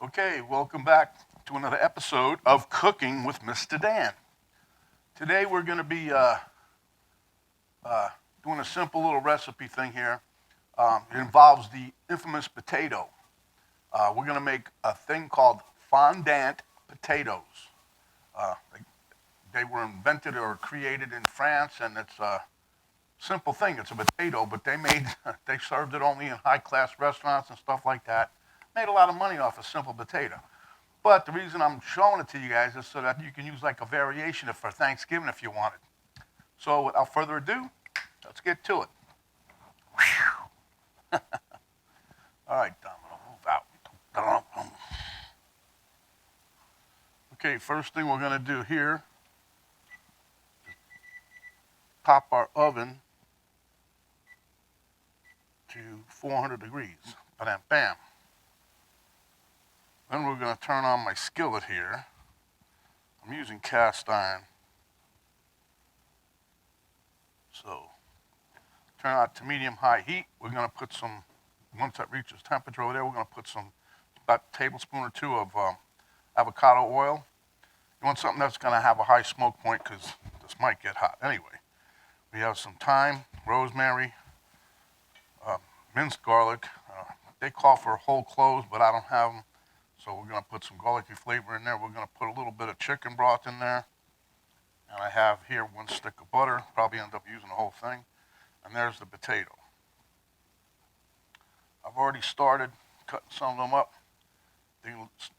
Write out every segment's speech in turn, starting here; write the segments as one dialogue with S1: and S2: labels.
S1: Okay, welcome back to another episode of Cooking with Mr. Dan. Today we're going to be doing a simple little recipe thing here. It involves the infamous potato. We're going to make a thing called fondant potatoes. They were invented or created in France, and it's a simple thing. It's a potato, but they served it only in high-class restaurants and stuff like that. Made a lot of money off a simple potato. But the reason I'm showing it to you guys is so that you can use like a variation for Thanksgiving if you want it. So without further ado, let's get to it. All right, Domino, move out. Okay, first thing we're going to do here, pop our oven to 400 degrees. Bam, bam. Then we're going to turn on my skillet here. I'm using cast iron. So turn out to medium-high heat. We're going to put some, once that reaches temperature over there, we're going to put about a tablespoon or two of avocado oil. You want something that's going to have a high smoke point because this might get hot. Anyway, we have some thyme, rosemary, minced garlic. They call for whole cloves, but I don't have them. So we're going to put some garlicky flavor in there. We're going to put a little bit of chicken broth in there. And I have here 1 stick of butter. Probably end up using the whole thing. And there's the potato. I've already started cutting some of them up. They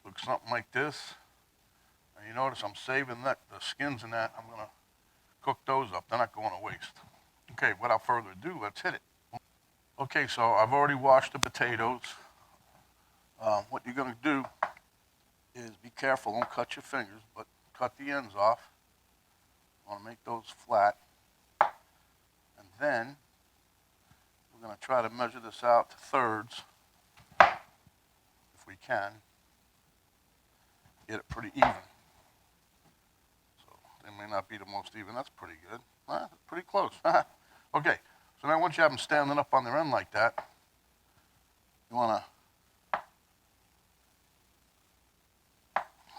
S1: look something like this. And you notice I'm saving the skins in that. I'm going to cook those up. They're not going to waste. Okay, without further ado, let's hit it. Okay, so I've already washed the potatoes. What you're going to do is be careful. Don't cut your fingers, but cut the ends off. I want to make those flat. And then we're going to try to measure this out to thirds, if we can. Get it pretty even. So they may not be the most even. That's pretty good. Pretty close. Okay, so now once you have them standing up on their end like that, you want to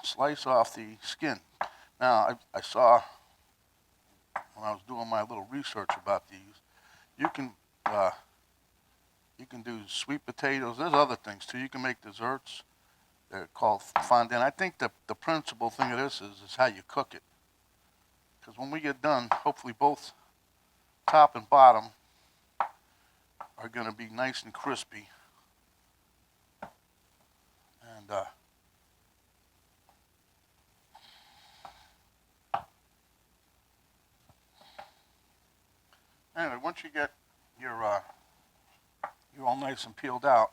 S1: slice off the skin. Now, I saw when I was doing my little research about these, you can do sweet potatoes. There's other things too. You can make desserts. They're called fondant. I think the principal thing of this is how you cook it. Because when we get done, hopefully both top and bottom are going to be nice and crispy. And anyway, once you get your you're all nice and peeled out,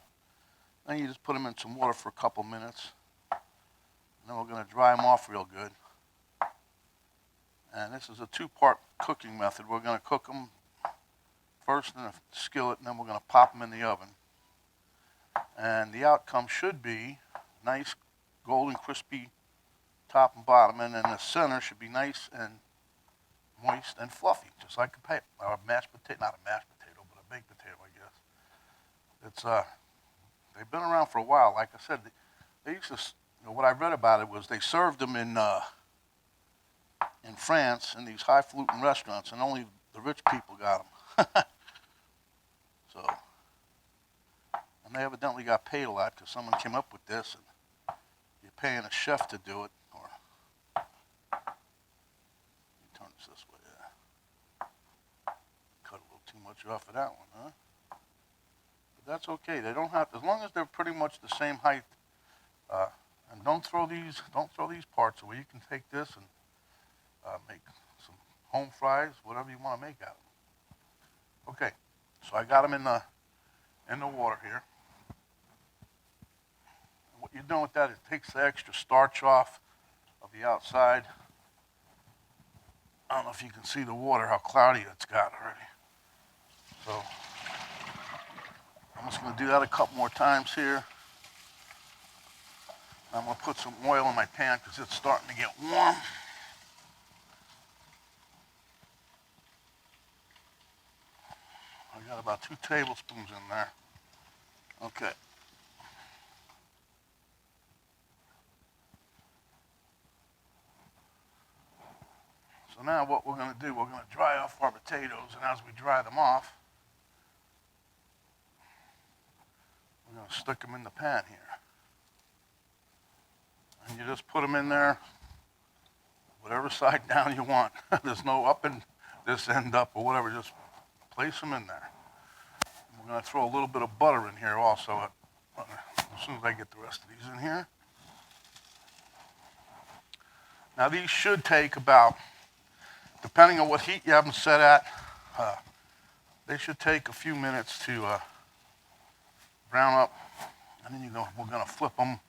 S1: then you just put them in some water for a couple minutes. And then we're going to dry them off real good. And this is a 2-part cooking method. We're going to cook them first in a skillet, and then we're going to pop them in the oven. And the outcome should be nice, golden, crispy top and bottom, and then the center should be nice and moist and fluffy, just like a mashed potato, not a mashed potato, but a baked potato, I guess. It's they've been around for a while. Like I said, they used to. What I read about it was they served them in France in these highfalutin restaurants, and only the rich people got them. So, and they evidently got paid a lot because someone came up with this, and you're paying a chef to do it. Or turn this way. Cut a little too much off of that one, huh? But that's okay. They don't have, as long as they're pretty much the same height. And don't throw these parts away. You can take this and make some home fries, whatever you want to make out of them. Okay, so I got them in the water here. And what you're doing with that is it takes the extra starch off of the outside. I don't know if you can see the water, how cloudy it's got already. So I'm just going to do that a couple more times here. I'm going to put some oil in my pan because it's starting to get warm. I got about 2 tablespoons in there. Okay. So now what we're going to do, we're going to dry off our potatoes, and as we dry them off, we're going to stick them in the pan here. And you just put them in there, whatever side down you want. There's no up and this end up or whatever, just place them in there. We're going to throw a little bit of butter in here also as soon as I get the rest of these in here. Now these should take about, depending on what heat you have them set at, they should take a few minutes to brown up, and then we're going to flip them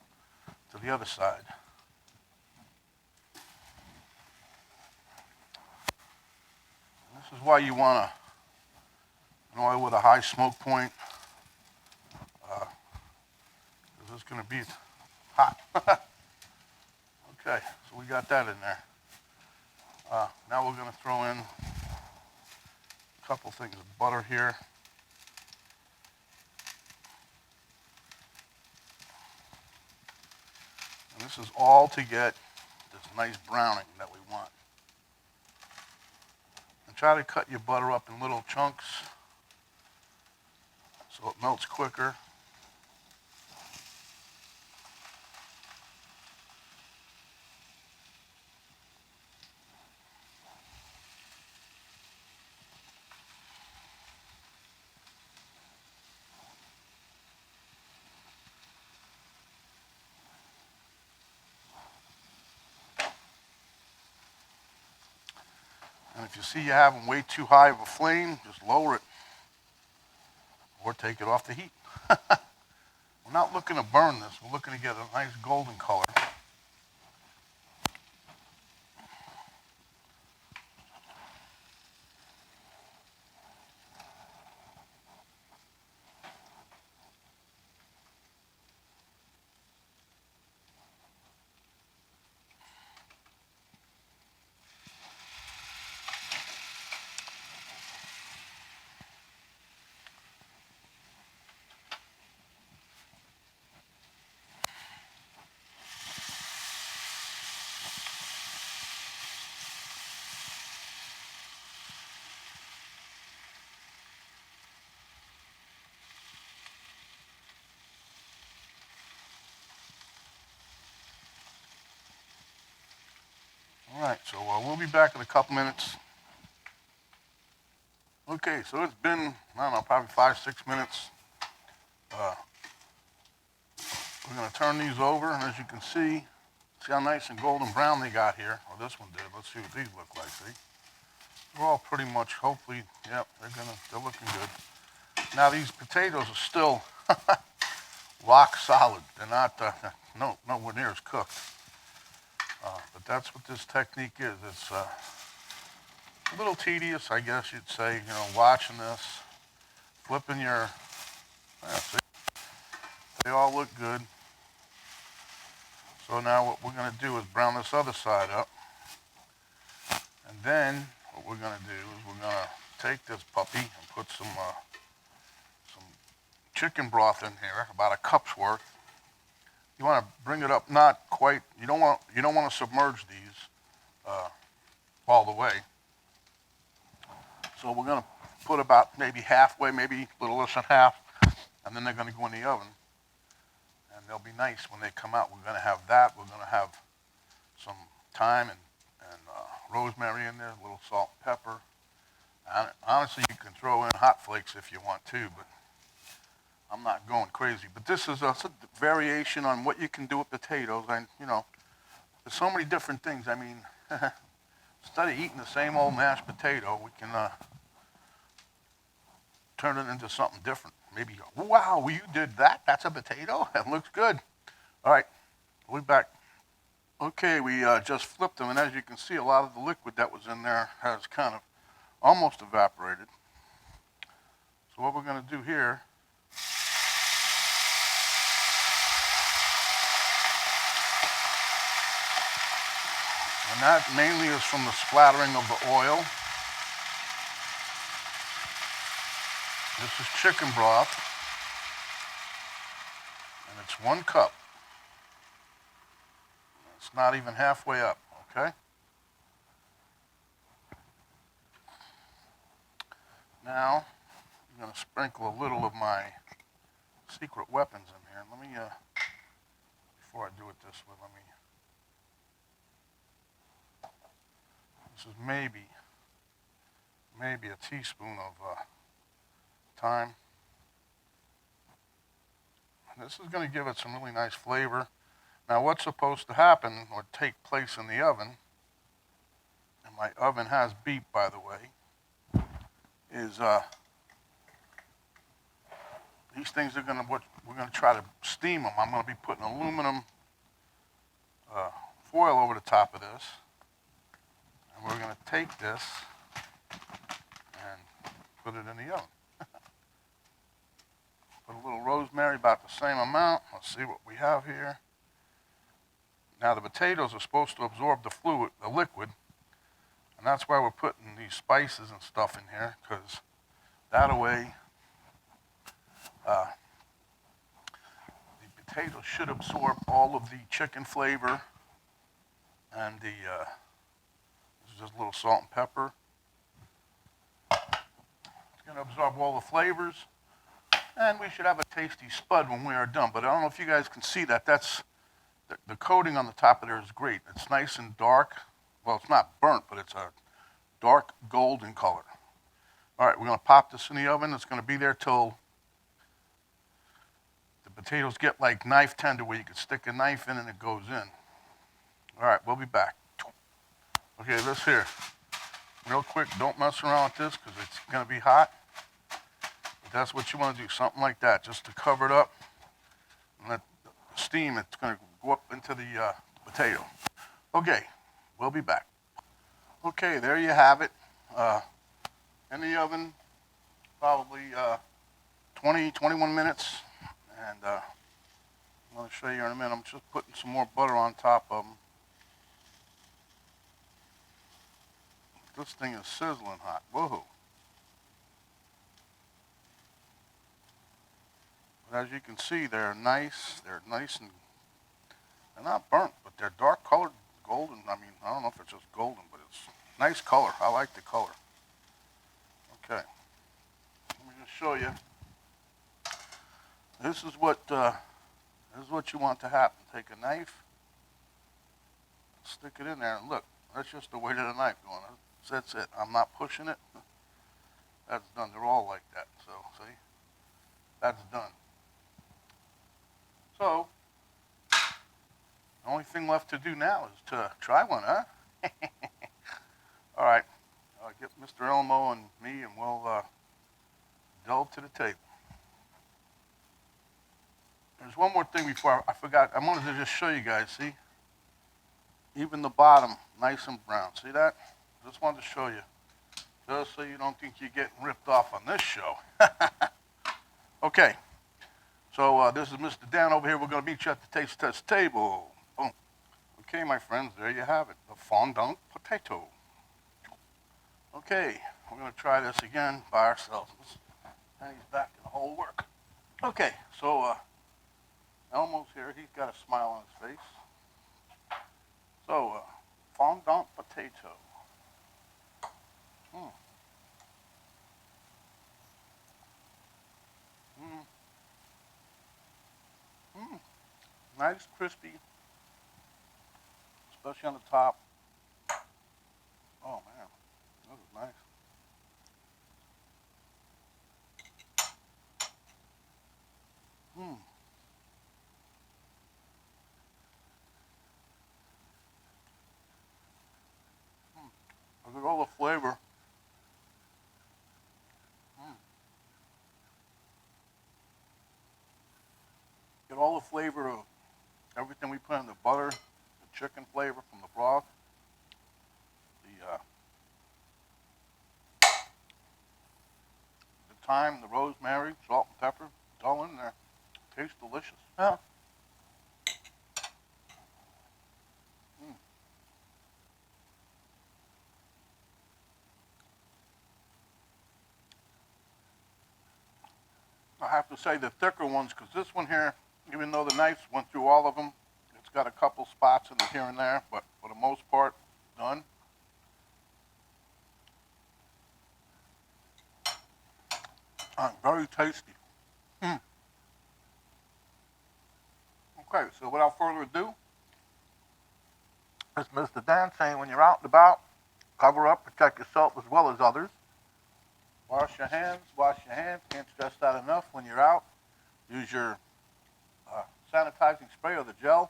S1: to the other side. And this is why you want an oil with a high smoke point, because it's going to be hot. Okay, so we got that in there. Now we're going to throw in a couple things of butter here. And this is all to get this nice browning that we want. And try to cut your butter up in little chunks so it melts quicker. And if you see you have them way too high of a flame, just lower it or take it off the heat. We're not looking to burn this. We're looking to get a nice golden color. All right, so we'll be back in a couple minutes. Okay, so it's been, I don't know, probably 5-6 minutes. We're going to turn these over, and as you can see how nice and golden brown they got here. Or this one did. Let's see what these look like, see? They're all pretty much, hopefully, yep, they're looking good. Now these potatoes are still rock solid. They're not, nowhere near as cooked. But that's what this technique is. It's a little tedious, I guess you'd say, watching this, flipping your, see, they all look good. So now what we're going to do is brown this other side up. And then what we're going to do is we're going to take this puppy and put some chicken broth in here, about a cup's worth. You want to bring it up, not quite. You don't want to submerge these all the way. So we're going to put about maybe halfway, maybe a little less than half, and then they're going to go in the oven. And they'll be nice when they come out. We're going to have that. We're going to have some thyme and rosemary in there, a little salt and pepper. And honestly, you can throw in hot flakes if you want to, but I'm not going crazy. But this is a variation on what you can do with potatoes. And, there's so many different things. I mean, instead of eating the same old mashed potato, we can turn it into something different. Maybe, wow, you did that? That's a potato? That looks good. All right, we'll be back. Okay, we just flipped them, and as you can see, a lot of the liquid that was in there has kind of almost evaporated. So what we're going to do here, and that mainly is from the splattering of the oil. This is chicken broth, and it's 1 cup. It's not even halfway up, okay? Now, I'm going to sprinkle a little of my secret weapons in here. Let me, before I do it this way, this is maybe a teaspoon of thyme. This is going to give it some really nice flavor. Now, what's supposed to happen or take place in the oven, and my oven has beeped, by the way, is these things are we're going to try to steam them. I'm going to be putting aluminum foil over the top of this, and we're going to take this and put it in the oven. Put a little rosemary, about the same amount. Let's see what we have here. Now the potatoes are supposed to absorb the fluid, the liquid, and that's why we're putting these spices and stuff in here, because that way the potatoes should absorb all of the chicken flavor, and this is just a little salt and pepper. It's going to absorb all the flavors, and we should have a tasty spud when we are done. But I don't know if you guys can see that. That's the coating on the top of there is great. It's nice and dark. Well, it's not burnt, but it's a dark golden color. All right, we're going to pop this in the oven. It's going to be there till the potatoes get like knife tender, where you can stick a knife in and it goes in. All right, we'll be back. Okay, this here. Real quick, don't mess around with this because it's going to be hot. But that's what you want to do, something like that, just to cover it up and let the steam, it's going to go up into the potato. Okay, we'll be back. Okay, there you have it. In the oven, probably 21 minutes. And I'm going to show you in a minute. I'm just putting some more butter on top of them. This thing is sizzling hot. Whoa. But as you can see, they're nice. They're nice and they're not burnt, but they're dark colored, golden. I mean, I don't know if it's just golden, but it's nice color. I like the color. Okay. Let me just show you. This is what you want to happen. Take a knife, stick it in there, and look. That's just the weight of the knife going. That's it. I'm not pushing it. That's done. They're all like that. So, see? That's done. So, the only thing left to do now is to try one, huh? All right. Get Mr. Elmo and me, and we'll delve to the table. There's one more thing before I forgot. I wanted to just show you guys, see? Even the bottom, nice and brown. See that? Just wanted to show you. Just so you don't think you're getting ripped off on this show. Okay. So this is Mr. Dan over here. We're going to meet you at the taste test table. Boom. Okay, my friends, there you have it. The fondant potato. Okay, we're going to try this again by ourselves. He's back in the whole work. Okay, so Elmo's here. He's got a smile on his face. So, fondant potato. Nice, crispy, especially on the top. Oh man, this is nice. Look at all the flavor. Get all the flavor of everything we put in the butter, the chicken flavor from the broth, the thyme, the rosemary, salt and pepper. It's all in there. Tastes delicious. Yeah. I have to say the thicker ones, because this one here, even though the knife went through all of them, it's got a couple spots in it here and there, but for the most part, done. Very tasty. Okay, so without further ado, it's Mr. Dan saying when you're out and about, cover up, protect yourself as well as others. Wash your hands, Can't stress that enough when you're out. Use your sanitizing spray or the gel.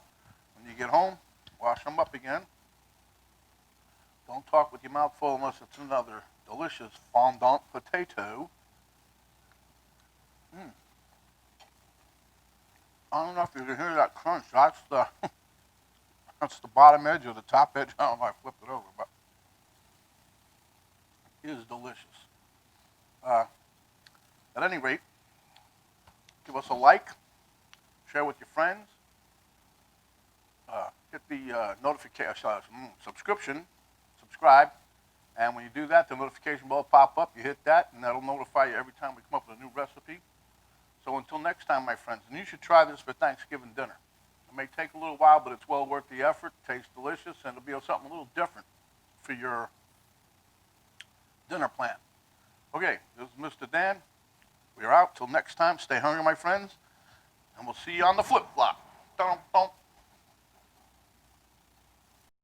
S1: When you get home, wash them up again. Don't talk with your mouth full unless it's another delicious fondant potato. I don't know if you can hear that crunch. That's the that's the bottom edge or the top edge. I don't know. I flipped it over, but it is delicious. At any rate, give us a like, share with your friends, hit the notification subscribe, and when you do that, the notification bell will pop up. You hit that, and that'll notify you every time we come up with a new recipe. So until next time, my friends, and you should try this for Thanksgiving dinner. It may take a little while, but it's well worth the effort. Tastes delicious, and it'll be something a little different for your dinner plan. Okay, this is Mr. Dan. We're out. Till next time, stay hungry, my friends, and we'll see you on the flip-flop. Dum, dum.